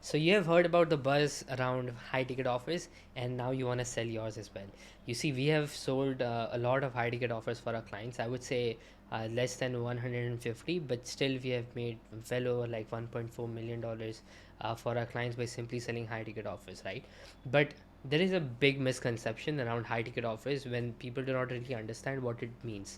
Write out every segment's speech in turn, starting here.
So you have heard about the buzz around high ticket offers, and now you want to sell yours as well. You see, we have sold a lot of high ticket offers for our clients. I would say less than 150, but still we have made well over like 1.4 million dollars for our clients by simply selling high ticket offers, right? But there is a big misconception around high ticket offers when people do not really understand what it means,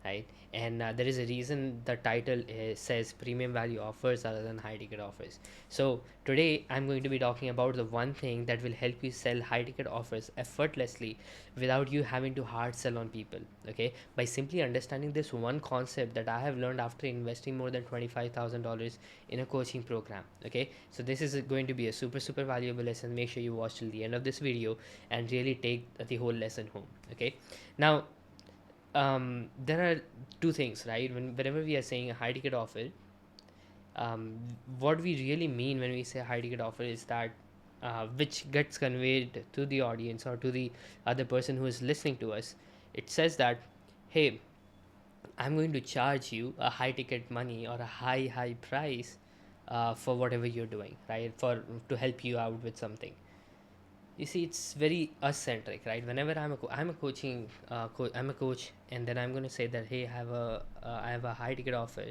right? And there is a reason the title says premium value offers rather than high ticket offers. So today I'm going to be talking about the one thing that will help you sell high ticket offers effortlessly without you having to hard sell on people. Okay, by simply understanding this one concept that I have learned after investing more than $25,000 in a coaching program. Okay, so this is going to be a super valuable lesson. Make sure you watch till the end of this video and really take the whole lesson home. Okay, now there are two things, right? Whenever we are saying a high ticket offer, um, what we really mean when we say high ticket offer is that which gets conveyed to the audience or to the other person who is listening to us. It says that, hey, I'm going to charge you a high ticket money or a high price for whatever you're doing, right? For to help you out with something. You see, it's very us centric, right? Whenever I'm a coaching I'm a coach, and then I'm going to say that, hey, I have a high ticket offer,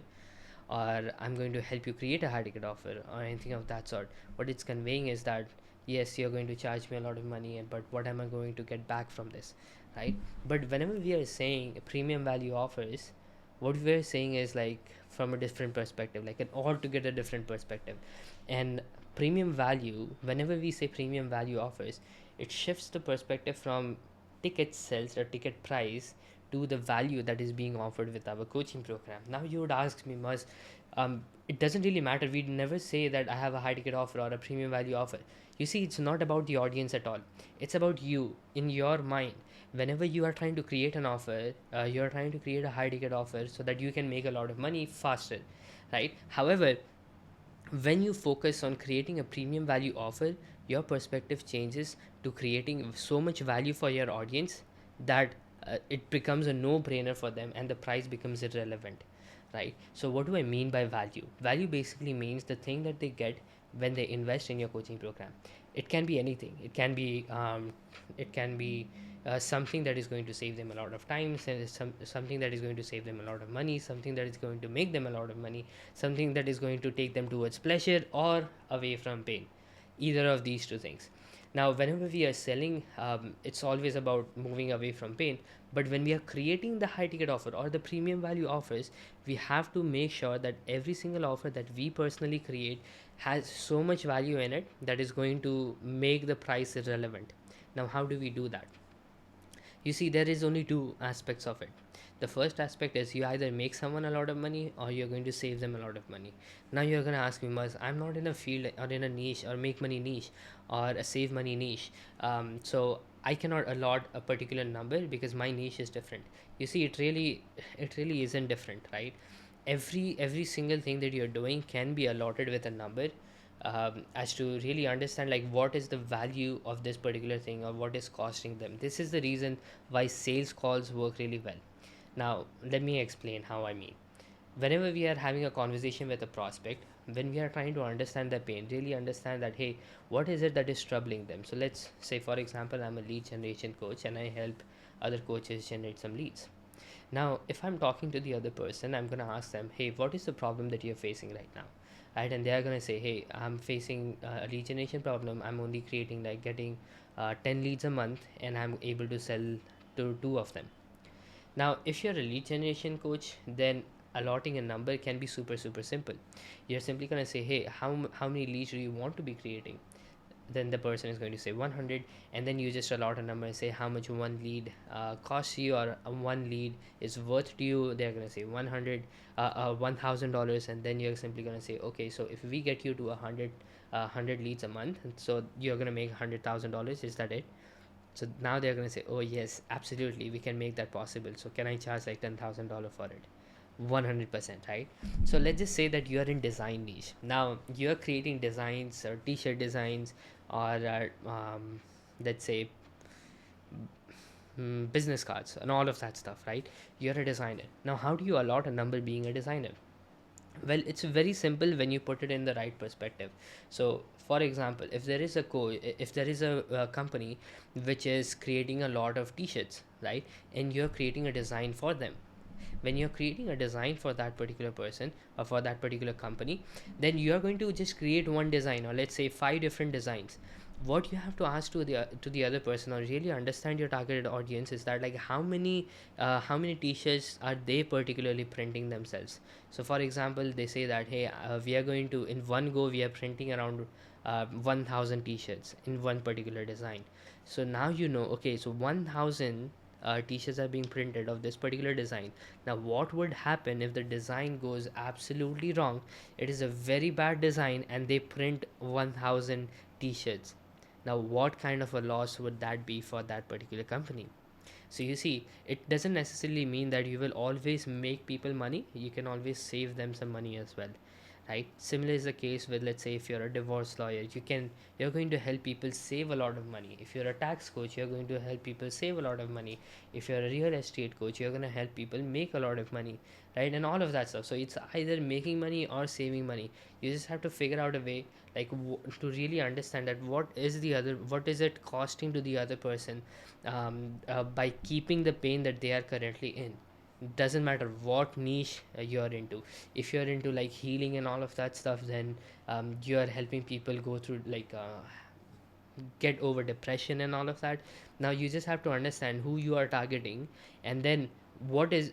or I'm going to help you create a high ticket offer or anything of that sort. What it's conveying is that, yes, you're going to charge me a lot of money, but what am I going to get back from this, right? But whenever we are saying premium value offers, what we're saying is like from a different perspective, like an altogether different perspective. And premium value, whenever we say premium value offers, it shifts the perspective from ticket sales or ticket price to the value that is being offered with our coaching program. Now you would ask me, Maz, it doesn't really matter. We'd never say that I have a high ticket offer or a premium value offer. You see, it's not about the audience at all. It's about you in your mind. Whenever you are trying to create an offer, you are trying to create a high ticket offer so that you can make a lot of money faster, right? However, when you focus on creating a premium value offer, your perspective changes to creating so much value for your audience that it becomes a no brainer for them and the price becomes irrelevant, right? So what do I mean by value? Value basically means the thing that they get when they invest in your coaching program. It can be anything. It can be something that is going to save them a lot of time, something that is going to save them a lot of money, something that is going to make them a lot of money, something that is going to take them towards pleasure or away from pain. Either of these two things. Now, whenever we are selling, it's always about moving away from pain. But when we are creating the high ticket offer or the premium value offers, we have to make sure that every single offer that we personally create has so much value in it that is going to make the price irrelevant. Now, how do we do that? You see, there is only two aspects of it. The first aspect is you either make someone a lot of money or you're going to save them a lot of money. Now you're going to ask me, Maz, I'm not in a field or in a niche or make money niche or a save money niche. So I cannot allot a particular number because my niche is different. You see, it really isn't different, right? Every single thing that you're doing can be allotted with a number, as to really understand like what is the value of this particular thing or what is costing them. This is the reason why sales calls work really well. Now let me explain how I mean. Whenever we are having a conversation with a prospect, when we are trying to understand their pain, really understand that, hey, what is it that is troubling them? So let's say, for example, I'm a lead generation coach and I help other coaches generate some leads. Now, if I'm talking to the other person, I'm gonna ask them, hey, what is the problem that you're facing right now? Right, and they are gonna say, hey, I'm facing a lead generation problem. I'm only creating like getting 10 leads a month, and I'm able to sell to two of them. Now, if you're a lead generation coach, then allotting a number can be super simple. You're simply gonna say, hey, how many leads do you want to be creating? Then the person is going to say 100, and then you just allot a number and say how much one lead costs you, or one lead is worth to you. They're going to say 100 $1000, and then you're simply going to say, okay, so if we get you to 100 leads a month, so you're going to make $100,000. Is that it? So now they're going to say, oh yes, absolutely, we can make that possible. So can I charge like $10,000 for it? 100%, right? So let's just say that you are in design niche. Now you're creating designs or t-shirt designs, or let's say business cards and all of that stuff, right? You're a designer. Now how do you allot a number being a designer? Well, it's very simple when you put it in the right perspective. So for example, if there is a if there is a company which is creating a lot of t-shirts, right, and you're creating a design for them, when you're creating a design for that particular person or for that particular company, then you're going to just create one design, or let's say five different designs. What you have to ask to the other person, or really understand your targeted audience, is that like how many t-shirts are they particularly printing themselves. So for example, they say that, hey, we are going to, in one go, we are printing around 1000 t-shirts in one particular design. So now you know, okay, so 1000 t-shirts are being printed of this particular design. Now what would happen if the design goes absolutely wrong? It is a very bad design and they print 1000 t-shirts. Now what kind of a loss would that be for that particular company? So you see, it doesn't necessarily mean that you will always make people money. You can always save them some money as well, right? Similar is the case with, let's say, if you're a divorce lawyer, you're going to help people save a lot of money. If you're a tax coach, you're going to help people save a lot of money. If you're a real estate coach, you're going to help people make a lot of money, right? And all of that stuff. So it's either making money or saving money. You just have to figure out a way, like to really understand that what is it costing to the other person, by keeping the pain that they are currently in. Doesn't matter what niche you're into. If you're into like healing and all of that stuff, then you're helping people go through like get over depression and all of that. Now you just have to understand who you are targeting, and then what is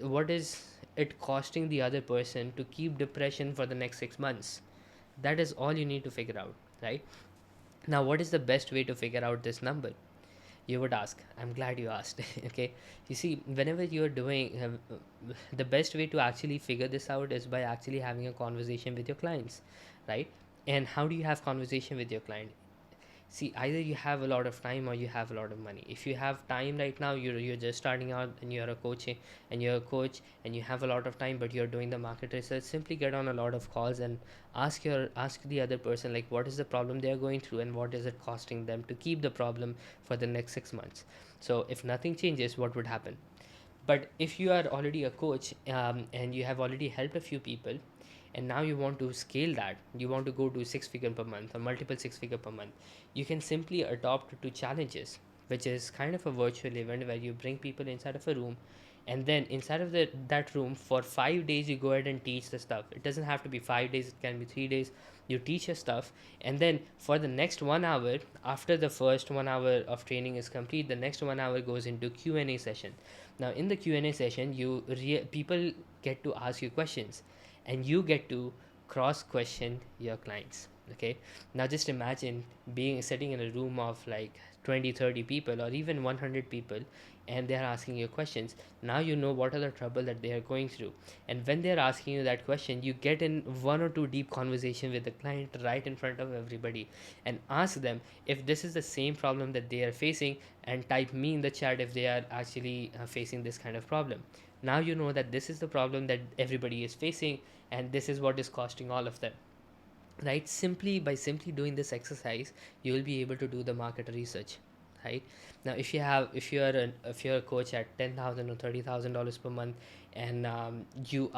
it costing the other person to keep depression for the next 6 months. That is all you need to figure out, right? Now what is the best way to figure out this number? You would ask. I'm glad you asked. Okay, you see, whenever you're doing the best way to actually figure this out is by actually having a conversation with your clients, right? And how do you have conversation with your client? See, either you have a lot of time or you have a lot of money. If you have time right now, you're just starting out and you're a coach and you have a lot of time, but you're doing the market research. Simply get on a lot of calls and ask the other person, like, what is the problem they are going through and what is it costing them to keep the problem for the next 6 months. So if nothing changes, what would happen? But if you are already a coach, and you have already helped a few people, and now you want to scale that, you want to go to 6 figure per month or multiple 6 figure per month, you can simply adopt to challenges, which is kind of a virtual event where you bring people inside of a room, and then inside of that room for 5 days you go ahead and teach the stuff. It doesn't have to be 5 days, it can be 3 days. You teach your stuff, and then for the next 1 hour, after the first 1 hour of training is complete, the next 1 hour goes into Q&A session. Now in the Q&A session, people get to ask you questions, and you get to cross question your clients. Okay, now just imagine being sitting in a room of like 20, 30 people or even 100 people, and they're asking you questions. Now you know what are the trouble that they are going through, and when they're asking you that question, you get in one or two deep conversation with the client right in front of everybody, and ask them if this is the same problem that they are facing, and type me in the chat if they are actually facing this kind of problem. Now you know that this is the problem that everybody is facing, and this is what is costing all of them, right? Simply doing this exercise, you will be able to do the market research, right? Now if you're a coach at 10,000 or $30,000 per month, and you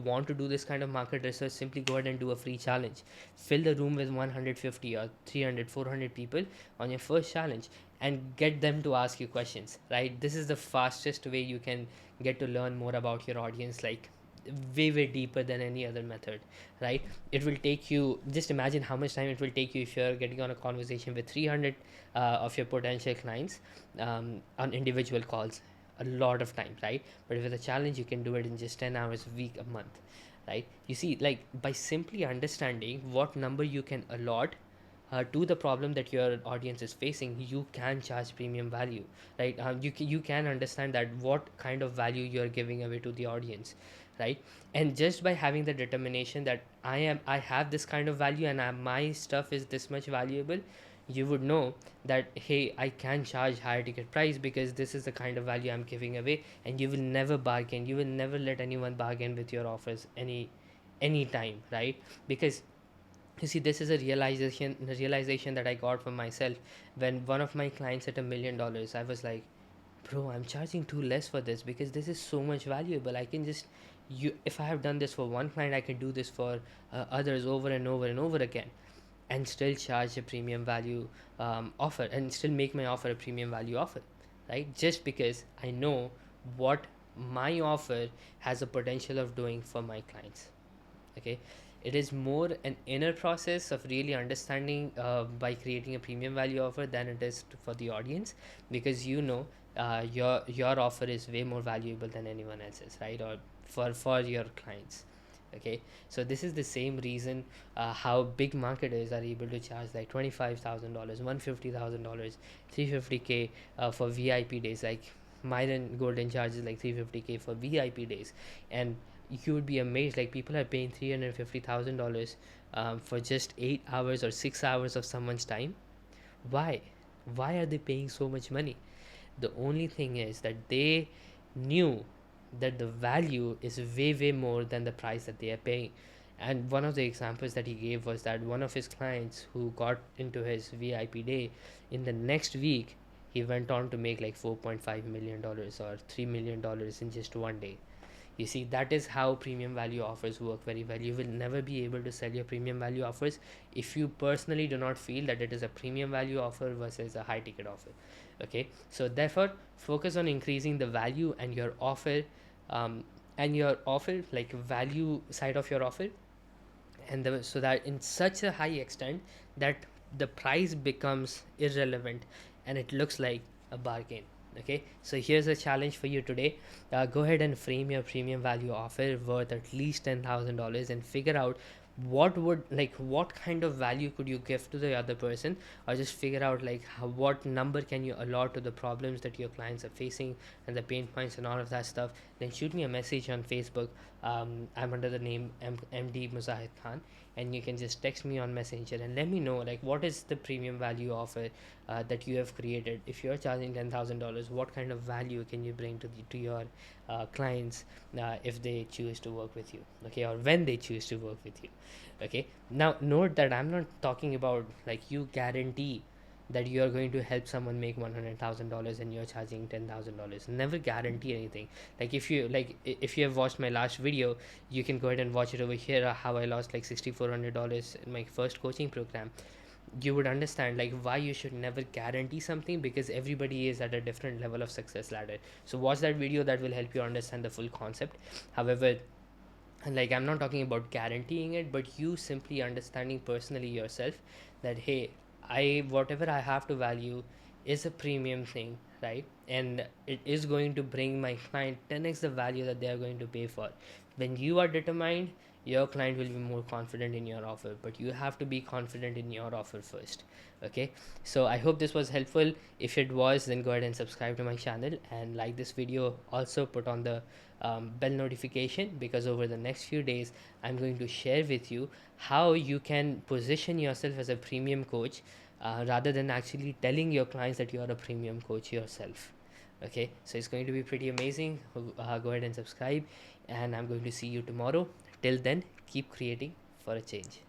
want to do this kind of market research, simply go ahead and do a free challenge. Fill the room with 150 or 300, 400 people on your first challenge, and get them to ask you questions, right? This is the fastest way you can get to learn more about your audience, like way deeper than any other method, right? It will take you, just imagine how much time it will take you if you're getting on a conversation with 300 of your potential clients, on individual calls. A lot of time, right? But with a challenge, you can do it in just 10 hours a week, a month, right? You see, like, by simply understanding what number you can allot to the problem that your audience is facing, you can charge premium value, right? You can understand that what kind of value you're giving away to the audience, right? And just by having the determination that I have this kind of value, and my stuff is this much valuable, you would know that, hey, I can charge higher ticket price because this is the kind of value I'm giving away. And you will never bargain, you will never let anyone bargain with your offers any time, right? Because you see, this is a realization that I got for myself. When one of my clients hit $1 million, I was like, bro, I'm charging too less for this because this is so much valuable. I can just if I have done this for one client, I can do this for others over and over and over again, and still charge a premium value offer, and still make my offer a premium value offer, right? Just because I know what my offer has a potential of doing for my clients. Okay, it is more an inner process of really understanding by creating a premium value offer than it is for the audience, because your offer is way more valuable than anyone else's, right? Or for your clients. Okay, so this is the same reason how big marketers are able to charge like $25,000, $150,000, 350K for VIP days. Like Myron Golden charges like 350K for VIP days, and you would be amazed. Like people are paying $350,000 for just 8 hours or 6 hours of someone's time. Why? Why are they paying so much money? The only thing is that they knew that the value is way more than the price that they are paying. And one of the examples that he gave was that one of his clients who got into his VIP day, in the next week he went on to make like $4.5 million or $3 million in just one day. You see, that is how premium value offers work very well. You will never be able to sell your premium value offers if you personally do not feel that it is a premium value offer versus a high ticket offer. Okay, so therefore focus on increasing the value and your offer, um, like value side of your offer, and so that in such a high extent that the price becomes irrelevant and it looks like a bargain. Okay, so here's a challenge for you today. Go ahead and frame your premium value offer worth at least $10,000 and figure out what kind of value could you give to the other person, or just figure out like what number can you allot to the problems that your clients are facing and the pain points and all of that stuff. Then shoot me a message on Facebook. I'm under the name MD Muzahid Khan, and you can just text me on Messenger and let me know like what is the premium value offer that you have created. If you're charging $10,000, what kind of value can you bring to your clients if they choose to work with you, okay, or when they choose to work with you. Okay, now note that I'm not talking about like you guarantee that you are going to help someone make $100,000 and you're charging $10,000. Never guarantee anything. Like if you have watched my last video, you can go ahead and watch it over here, how I lost like $6,400 in my first coaching program. You would understand like why you should never guarantee something, because everybody is at a different level of success ladder. So watch that video, that will help you understand the full concept. However, like I'm not talking about guaranteeing it, but you simply understanding personally yourself that hey, I whatever I have to value is a premium thing, right? And it is going to bring my client 10x the value that they are going to pay for. When you are determined, your client will be more confident in your offer, but you have to be confident in your offer first. Okay, so I hope this was helpful. If it was, then go ahead and subscribe to my channel and like this video. Also put on the bell notification, because over the next few days I'm going to share with you how you can position yourself as a premium coach, rather than actually telling your clients that you are a premium coach yourself. Okay, so it's going to be pretty amazing. Go ahead and subscribe, and I'm going to see you tomorrow. Till then, keep creating for a change.